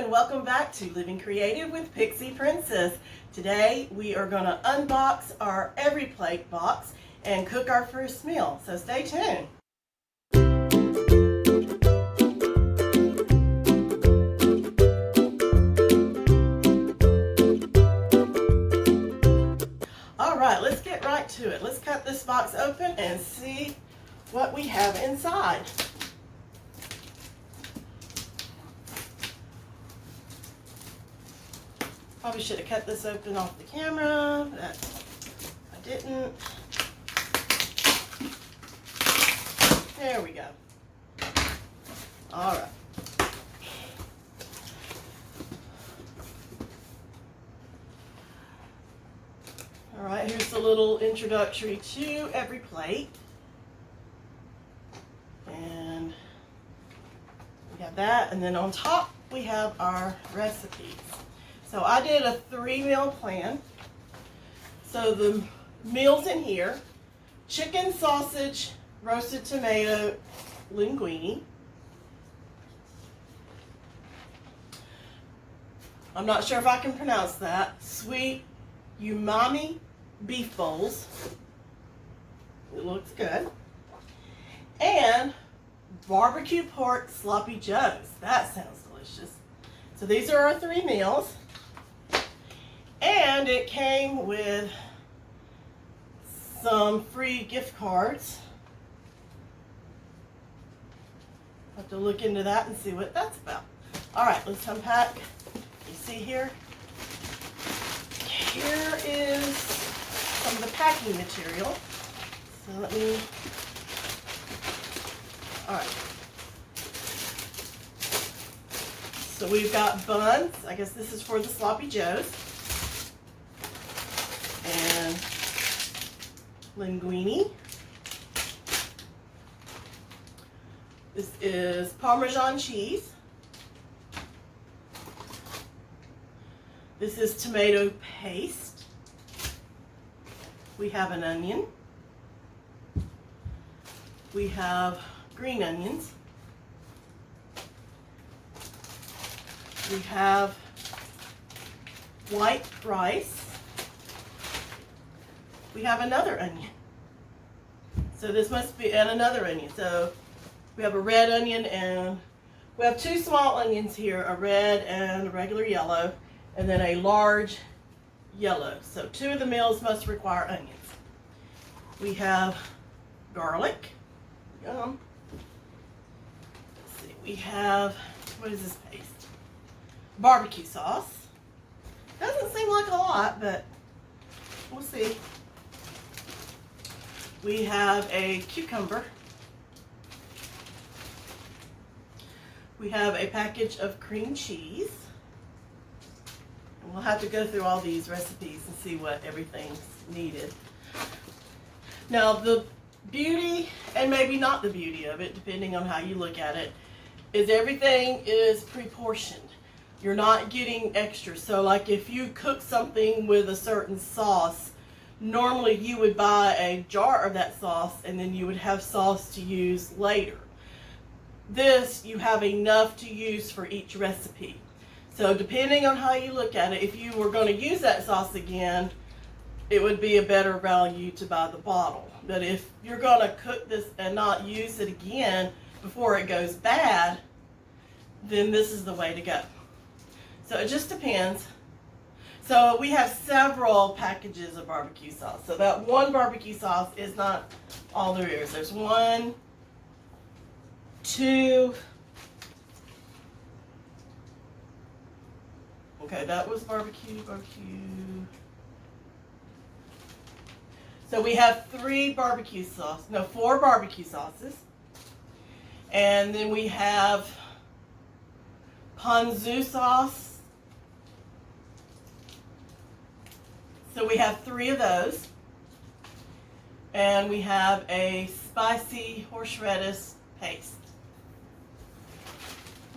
and welcome back to Living Creative with Pixie Princess. Today we are going to unbox our Every Plate box and cook our first meal, so stay tuned. Alright, let's get right to it. Let's cut this box open and see what we have inside. Probably should have cut this open off the camera, but I didn't. There we go. All right. All right, here's a little introductory to Every Plate. And we have that, and then on top we have our recipes. So I did a 3-meal plan. So the meals in here: chicken, sausage, roasted tomato, linguine. I'm not sure if I can pronounce that. Sweet umami beef bowls. It looks good. And barbecue pork sloppy joes. That sounds delicious. So these are our 3 meals. And it came with some free gift cards. Have to look into that and see what that's about. All right, let's unpack. You see here? Here is some of the packing material. So let me, all right. So we've got buns. I guess this is for the sloppy joes. And linguine. This is Parmesan cheese. This is tomato paste. We have an onion. We have green onions. We have white rice. We have another onion. So this must be, and another onion. So we have a red onion, and we have 2 small onions here, a red and a regular yellow, and then a large yellow. So 2 of the meals must require onions. We have garlic. Yum. Let's see, we have, what is this paste? Barbecue sauce. Doesn't seem like a lot, but we'll see. We have a cucumber. We have a package of cream cheese. And we'll have to go through all these recipes and see what everything's needed. Now the beauty, and maybe not the beauty of it, depending on how you look at it, is everything is pre-portioned. You're not getting extra. So like if you cook something with a certain sauce, normally you would buy a jar of that sauce and then you would have sauce to use later. This, you have enough to use for each recipe. So depending on how you look at it, if you were going to use that sauce again, it would be a better value to buy the bottle. But if you're going to cook this and not use it again before it goes bad, then this is the way to go. So it just depends. So we have several packages of barbecue sauce. So that one barbecue sauce is not all there is. There's 1, 2. Okay, that was barbecue. So we have 4 barbecue sauces. And then we have ponzu sauce. So we have 3 of those. And we have a spicy horseradish paste.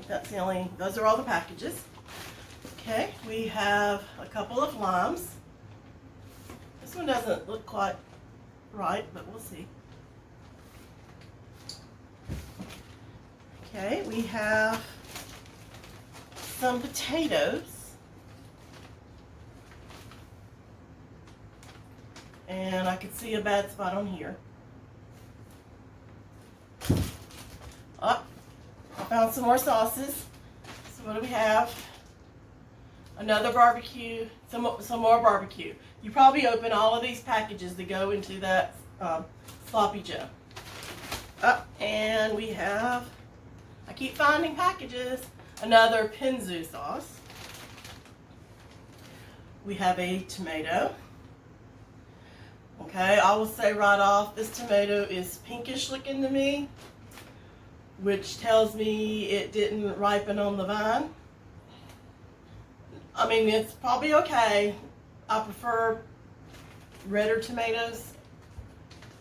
That's the only, those are all the packages. Okay, we have a couple of limes. This one doesn't look quite right, but we'll see. Okay, we have some potatoes. And I can see a bad spot on here. Oh, I found some more sauces. So what do we have? Another barbecue, some more barbecue. You probably open all of these packages that go into that sloppy joe. And we have, I keep finding packages, another Pinzu sauce. We have a tomato. Okay, I will say right off, this tomato is pinkish looking to me, which tells me it didn't ripen on the vine. I mean, it's probably okay. I prefer redder tomatoes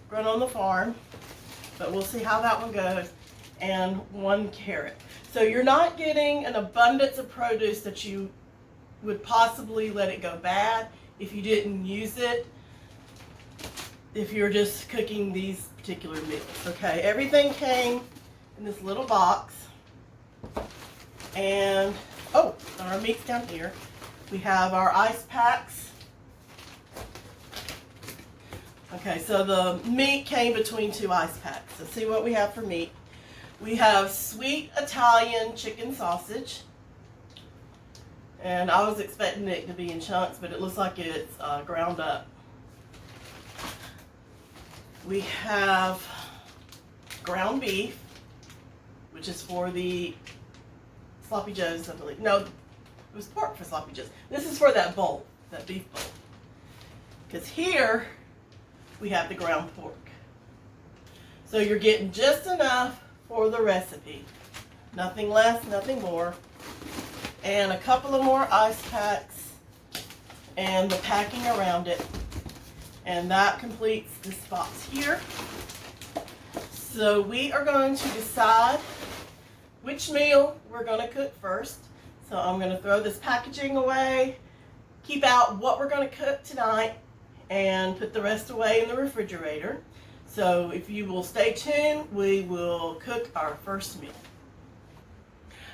grown on the farm, but we'll see how that one goes. And 1 carrot. So you're not getting an abundance of produce that you would possibly let it go bad if you didn't use it, if you're just cooking these particular meals. Okay, everything came in this little box. And oh, our meat's down here. We have our ice packs. Okay, so the meat came between 2 ice packs. So see what we have for meat. We have sweet Italian chicken sausage. And I was expecting it to be in chunks, but it looks like it's ground up. We have ground beef, which is for the sloppy joes, I believe. No, it was pork for sloppy joes. This is for that bowl, that beef bowl. Because here we have the ground pork. So you're getting just enough for the recipe. Nothing less, nothing more. And a couple of more ice packs and the packing around it. And that completes this box here. So we are going to decide which meal we're going to cook first. So I'm going to throw this packaging away, keep out what we're going to cook tonight, and put the rest away in the refrigerator. So if you will stay tuned, we will cook our first meal.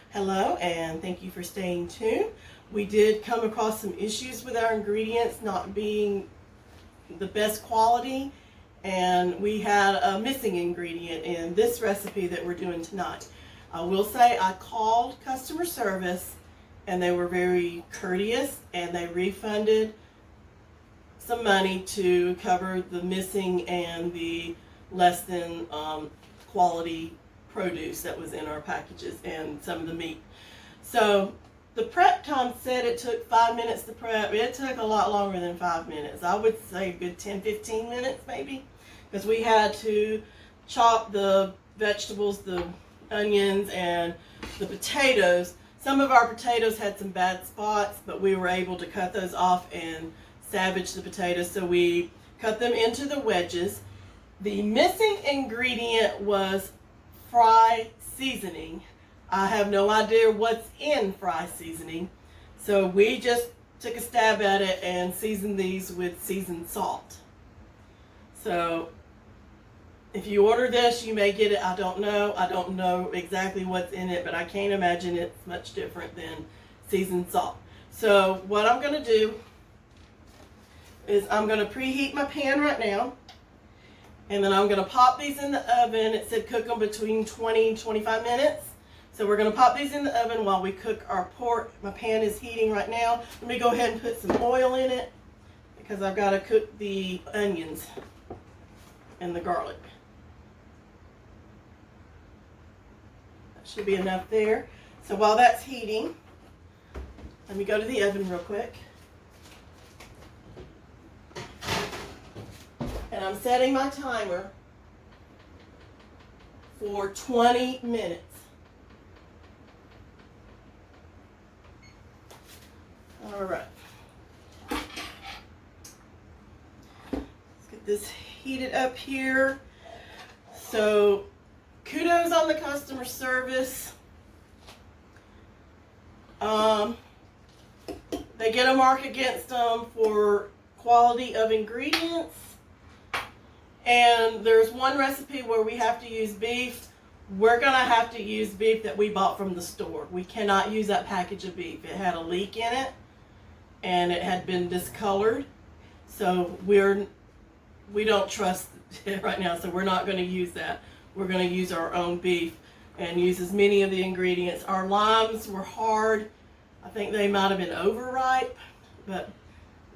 Hello, and thank you for staying tuned. We did come across some issues with our ingredients not being the best quality, and we had a missing ingredient in this recipe that we're doing tonight. I will say I called customer service and they were very courteous, and they refunded some money to cover the missing and the less than quality produce that was in our packages and some of the meat. So the prep time said it took 5 minutes to prep. It took a lot longer than 5 minutes. I would say a good 10-15 minutes maybe, because we had to chop the vegetables, the onions, and the potatoes. Some of our potatoes had some bad spots, but we were able to cut those off and salvage the potatoes, so we cut them into the wedges. The missing ingredient was fry seasoning. I have no idea what's in fry seasoning, so we just took a stab at it and seasoned these with seasoned salt. So if you order this, you may get it. I don't know exactly what's in it, but I can't imagine it's much different than seasoned salt. So what I'm going to do is I'm going to preheat my pan right now, and then I'm going to pop these in the oven. It said cook them between 20 and 25 minutes. So we're going to pop these in the oven while we cook our pork. My pan is heating right now. Let me go ahead and put some oil in it, because I've got to cook the onions and the garlic. That should be enough there. So while that's heating, let me go to the oven real quick. And I'm setting my timer for 20 minutes. All right. Let's get this heated up here. So kudos on the customer service. They get a mark against them for quality of ingredients. And there's one recipe where we have to use beef, we're gonna have to use beef that we bought from the store. We cannot use that package of beef. It had a leak in it and it had been discolored. So we don't trust it right now, so we're not gonna use that. We're gonna use our own beef and use as many of the ingredients. Our limes were hard. I think they might have been overripe, but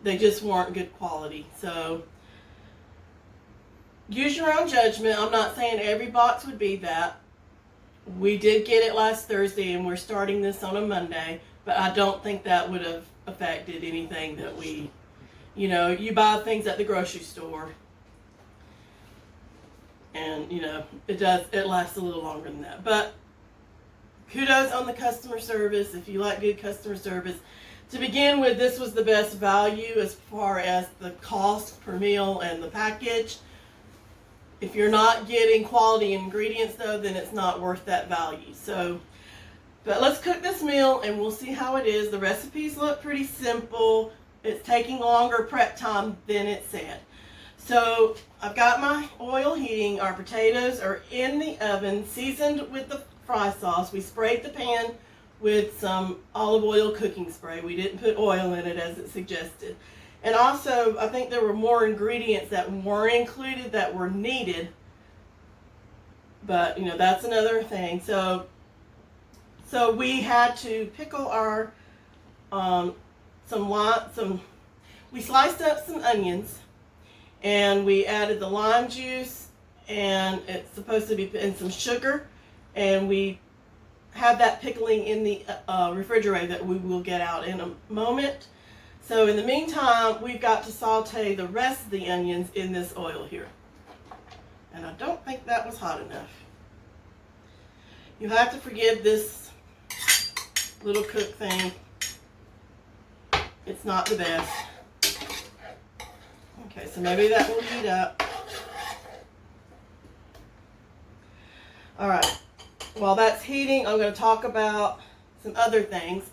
they just weren't good quality. So use your own judgment. I'm not saying every box would be that. We did get it last Thursday and we're starting this on a Monday, but I don't think that would have affected anything that we, you know, you buy things at the grocery store and, you know, it lasts a little longer than that. But kudos on the customer service. If you like good customer service, to begin with, this was the best value as far as the cost per meal and the package. If you're not getting quality ingredients though, then it's not worth that value. So, but let's cook this meal and we'll see how it is. The recipes look pretty simple. It's taking longer prep time than it said. So I've got my oil heating. Our potatoes are in the oven, seasoned with the fry sauce. We sprayed the pan with some olive oil cooking spray. We didn't put oil in it as it suggested. And also, I think there were more ingredients that weren't included that were needed. But, you know, that's another thing. So we had to pickle our, we sliced up some onions. And we added the lime juice. And it's supposed to be in some sugar. And we have that pickling in the refrigerator that we will get out in a moment. So in the meantime, we've got to saute the rest of the onions in this oil here. And I don't think that was hot enough. You have to forgive this little cook thing. It's not the best. Okay, so maybe that will heat up. All right. While that's heating, I'm going to talk about some other things.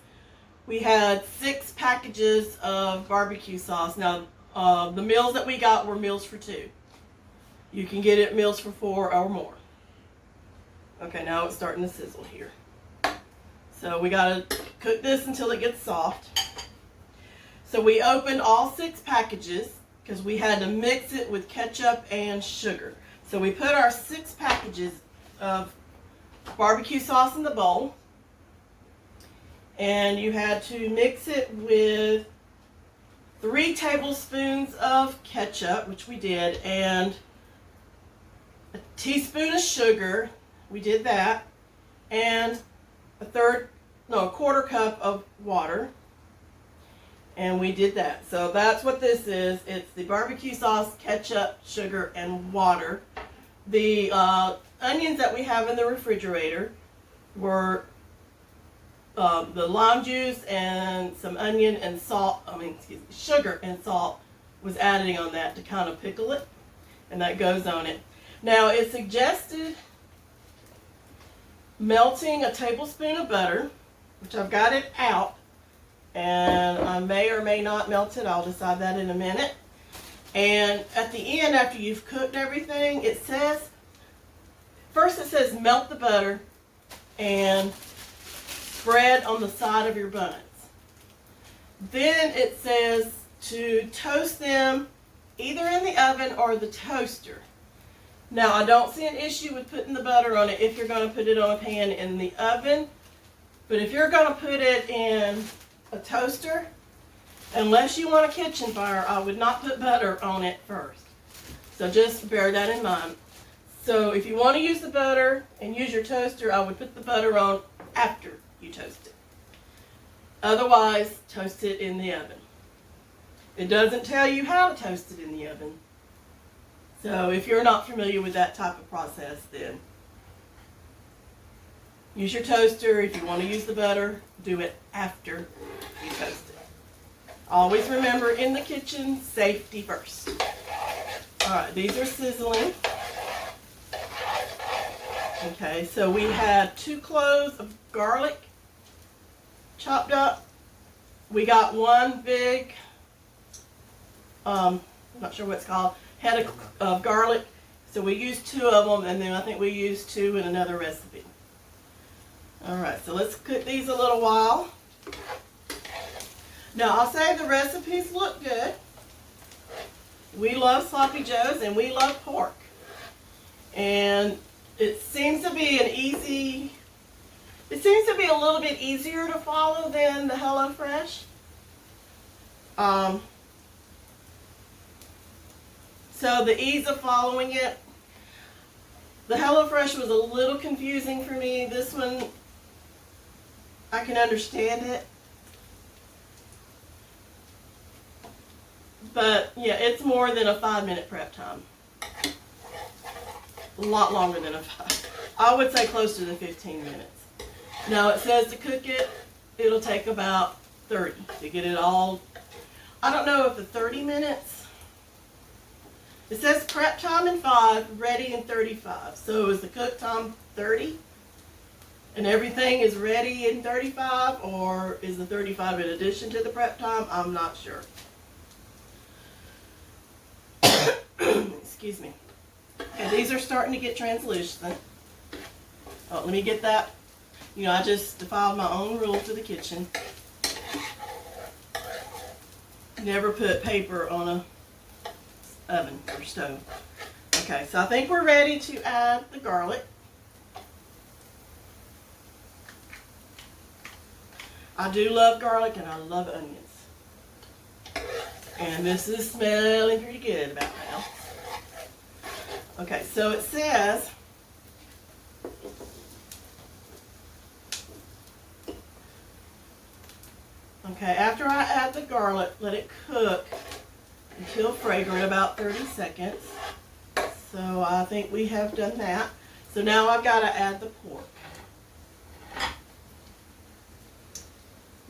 We had 6 packages of barbecue sauce. Now, the meals that we got were meals for 2. You can get it meals for 4 or more. Okay, now it's starting to sizzle here. So we got to cook this until it gets soft. So we opened all 6 packages because we had to mix it with ketchup and sugar. So we put our 6 packages of barbecue sauce in the bowl. And you had to mix it with 3 tablespoons of ketchup, which we did, and a teaspoon of sugar. We did that. And a quarter cup of water. And we did that. So that's what this is. It's the barbecue sauce, ketchup, sugar, and water. The onions that we have in the refrigerator were the lime juice and some onion and salt, sugar and salt was adding on that to kind of pickle it. And that goes on it. Now it suggested melting a tablespoon of butter, which I've got it out. And I may or may not melt it. I'll decide that in a minute. And at the end, after you've cooked everything, it says, first it says melt the butter and spread on the side of your buns. Then it says to toast them either in the oven or the toaster. Now I don't see an issue with putting the butter on it if you're going to put it on a pan in the oven. But if you're going to put it in a toaster, unless you want a kitchen fire, I would not put butter on it first. So just bear that in mind. So if you want to use the butter and use your toaster, I would put the butter on after you toast it. Otherwise, toast it in the oven. It doesn't tell you how to toast it in the oven. So if you're not familiar with that type of process, then use your toaster. If you want to use the butter, do it after you toast it. Always remember, in the kitchen, safety first. Alright, these are sizzling. Okay, so we had 2 cloves of garlic chopped up. We got 1 big, I'm not sure what it's called, head of garlic. So we used 2 of them, and then I think we used 2 in another recipe. Alright, so let's cook these a little while. Now, I'll say the recipes look good. We love sloppy joes, and we love pork. And it seems to be a little bit easier to follow than the HelloFresh. So the ease of following it, the HelloFresh was a little confusing for me. This one, I can understand it. But yeah, it's more than a 5-minute prep time. A lot longer than a 5. I would say closer to 15 minutes. Now it says to cook it, it'll take about 30 to get it all. I don't know if the 30 minutes. It says prep time in 5, ready in 35. So is the cook time 30? And everything is ready in 35? Or is the 35 in addition to the prep time? I'm not sure. Excuse me. Okay, these are starting to get translucent. Oh, let me get that. You know, I just defied my own rule for the kitchen. Never put paper on a oven or stove. Okay, so I think we're ready to add the garlic. I do love garlic and I love onions. And this is smelling pretty good about now. Okay, so it says okay, after I add the garlic, let it cook until fragrant, about 30 seconds. So I think we have done that. So now I've got to add the pork.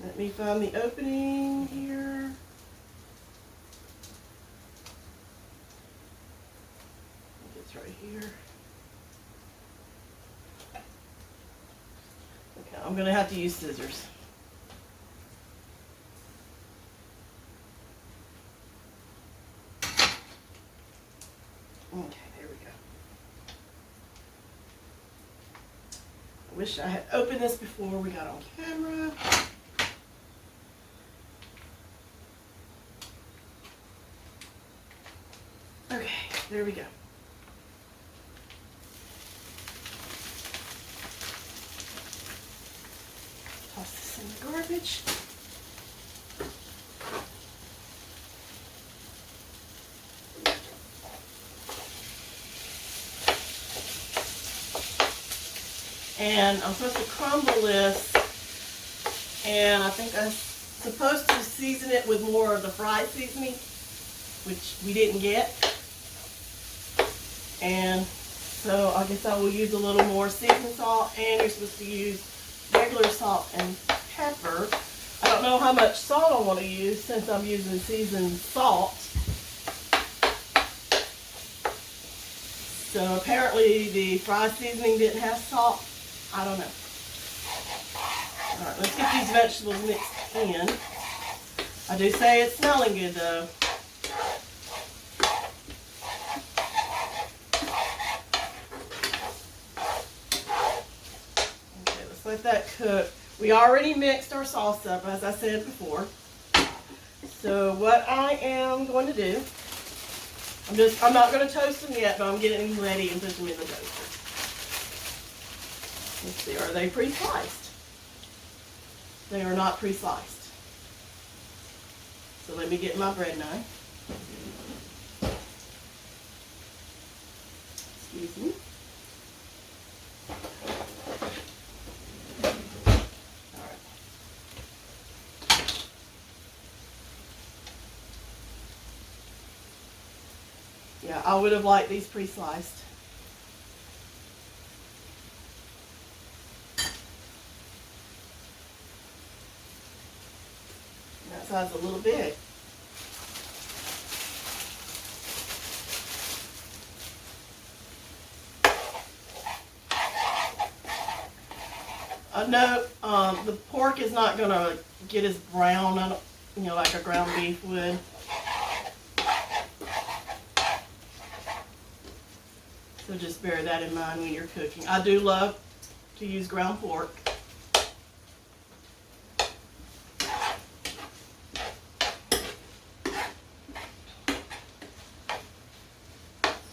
Let me find the opening here. I think it's right here. Okay, I'm going to have to use scissors. Okay, there we go. I wish I had opened this before we got on camera. Okay, there we go. Toss this in the garbage. And I'm supposed to crumble this, and I think I'm supposed to season it with more of the fried seasoning, which we didn't get. And so I guess I will use a little more seasoned salt, and you're supposed to use regular salt and pepper. I don't know how much salt I want to use since I'm using seasoned salt. So apparently the fried seasoning didn't have salt. I don't know. Alright, let's get these vegetables mixed in. I do say it's smelling good though. Okay, let's let that cook. We already mixed our sauce up, as I said before. So what I am going to do, I'm not going to toast them yet, but I'm getting them ready and put them in the toaster. Let's see, are they pre-sliced? They are not pre-sliced. So let me get my bread knife. Excuse me. All right. Yeah, I would have liked these pre-sliced. That side's a little big. No, the pork is not going to get as brown, like a ground beef would. So just bear that in mind when you're cooking. I do love to use ground pork.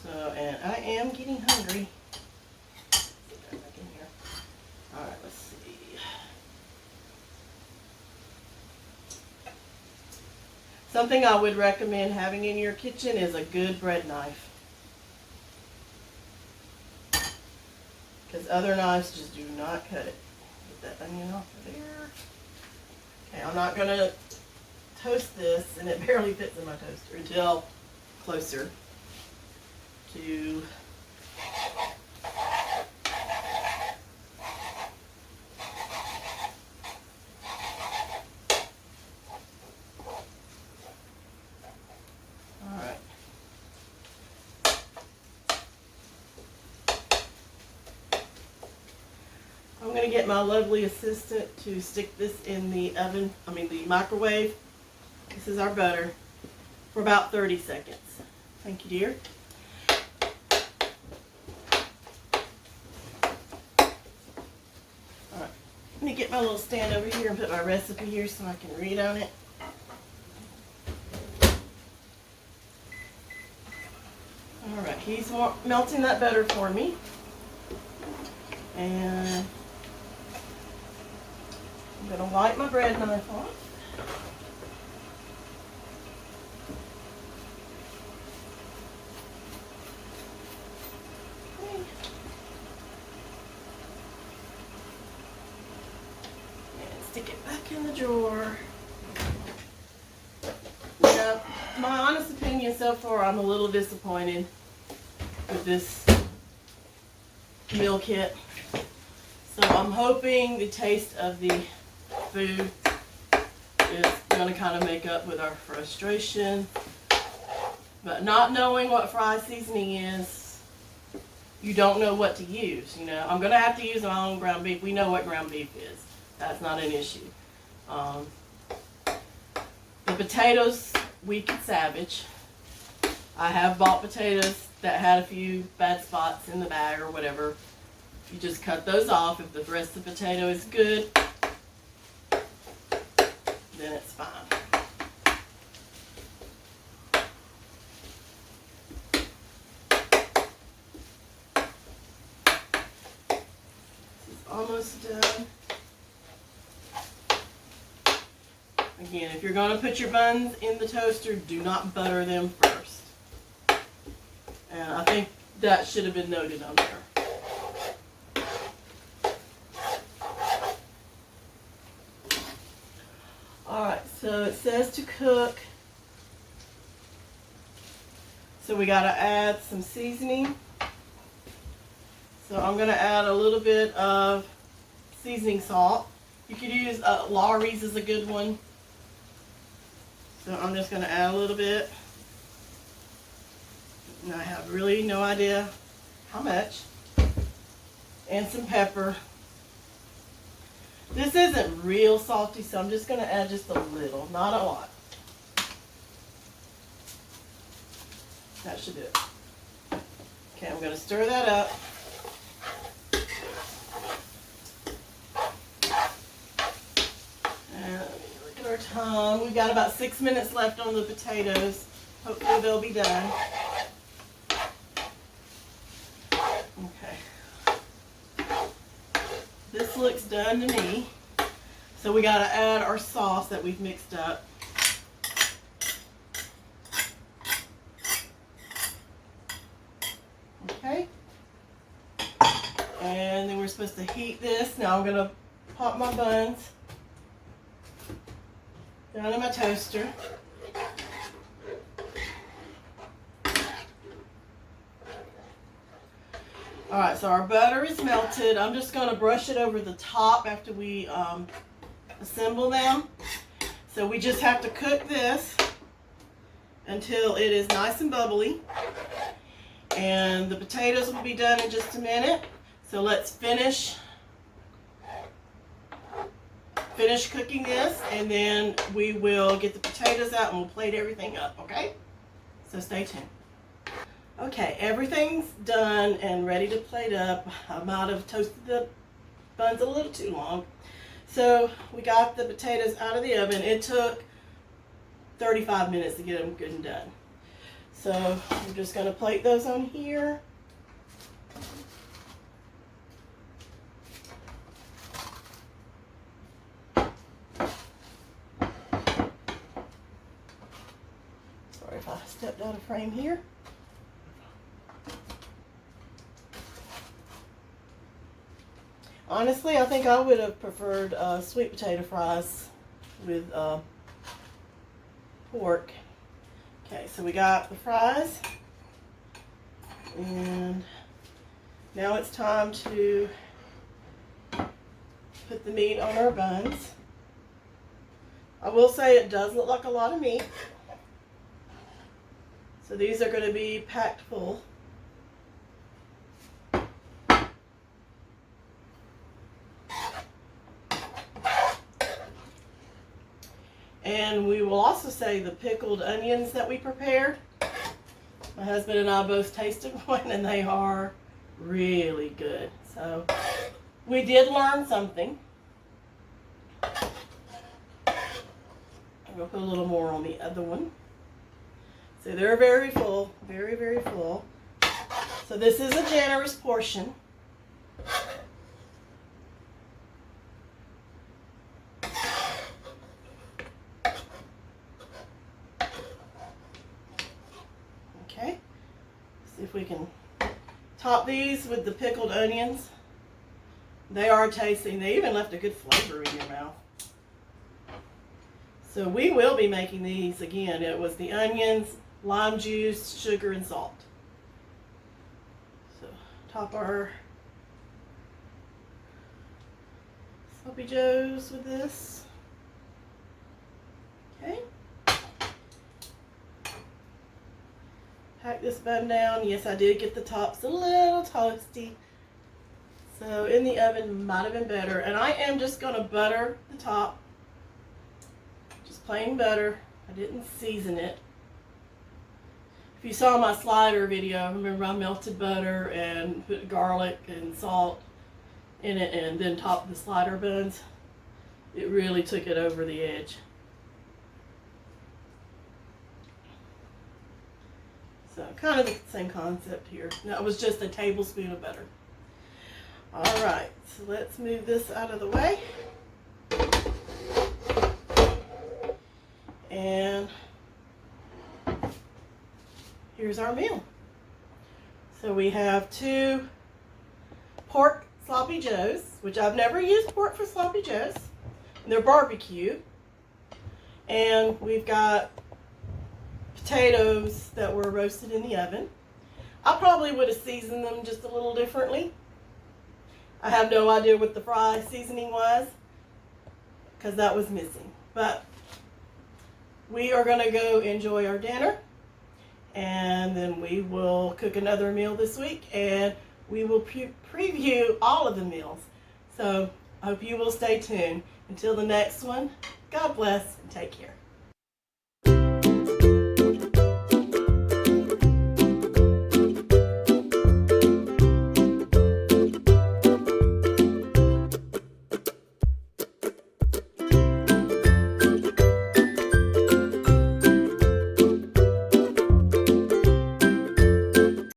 So, and I am getting hungry. Get that back in here. All right, let's see. Something I would recommend having in your kitchen is a good bread knife. Because other knives just do not cut it. Get that onion off of there. Okay, I'm not going to toast this, and it barely fits in my toaster until closer to I'm going to get my lovely assistant to stick this in the the microwave. This is our butter for about 30 seconds. Thank you, dear. All right, let me get my little stand over here and put my recipe here so I can read on it. All right, he's melting that butter for me. And I'm going to wipe my bread knife off. Okay. And stick it back in the drawer. Now, my honest opinion so far, I'm a little disappointed with this meal kit. So I'm hoping the taste of the food is going to kind of make up with our frustration. But not knowing what fry seasoning is, you don't know what to use. You know, I'm going to have to use my own ground beef. We know what ground beef is. That's not an issue. The potatoes, we can salvage. I have bought potatoes that had a few bad spots in the bag or whatever. You just cut those off. If the rest of the potato is good, then it's fine. This is almost done. Again, if you're going to put your buns in the toaster, do not butter them first. And I think that should have been noted on there. Alright, so it says to cook. So we got to add some seasoning. So I'm going to add a little bit of seasoning salt. You could use Lawry's is a good one. So I'm just going to add a little bit. And I have really no idea how much. And some pepper. This isn't real salty, so I'm just going to add just a little, not a lot. That should do it. Okay, I'm going to stir that up. And look at our time. We've got about 6 minutes left on the potatoes. Hopefully they'll be done. This looks done to me. So we got to add our sauce that we've mixed up. Okay. And then we're supposed to heat this. Now I'm going to pop my buns down in my toaster. Alright, so our butter is melted. I'm just going to brush it over the top after we assemble them. So we just have to cook this until it is nice and bubbly. And the potatoes will be done in just a minute. So let's finish cooking this, and then we will get the potatoes out and we'll plate everything up, okay? So stay tuned. Okay, everything's done and ready to plate up. I might have toasted the buns a little too long. So we got the potatoes out of the oven. It took 35 minutes to get them good and done. So we're just going to plate those on here. Sorry if I stepped out of frame here. Honestly, I think I would have preferred sweet potato fries with pork. Okay, so we got the fries, and now it's time to put the meat on our buns. I will say it does look like a lot of meat, so these are going to be packed full. And we will also say the pickled onions that we prepared. My husband and I both tasted one and they are really good. So we did learn something. I'm going to put a little more on the other one. So they're very full, very, very full. So this is a generous portion. Okay, see if we can top these with the pickled onions. They are tasting. They even left a good flavor in your mouth. So we will be making these again. It was the onions, lime juice, sugar, and salt. So top our Sloppy Joes with this. Okay. Pack this bun down. Yes, I did get the tops a little toasty. So in the oven might have been better. And I am just going to butter the top. Just plain butter. I didn't season it. If you saw my slider video, remember I melted butter and put garlic and salt in it and then topped the slider buns. It really took it over the edge. So kind of the same concept here. That was just a tablespoon of butter. All right, so let's move this out of the way. And here's our meal. So we have 2 pork Sloppy Joes, which I've never used pork for Sloppy Joes. They're barbecue. And we've got potatoes that were roasted in the oven. I probably would have seasoned them just a little differently. I have no idea what the fry seasoning was because that was missing. But we are going to go enjoy our dinner, and then we will cook another meal this week, and we will preview all of the meals. So I hope you will stay tuned. Until the next one, God bless and take care.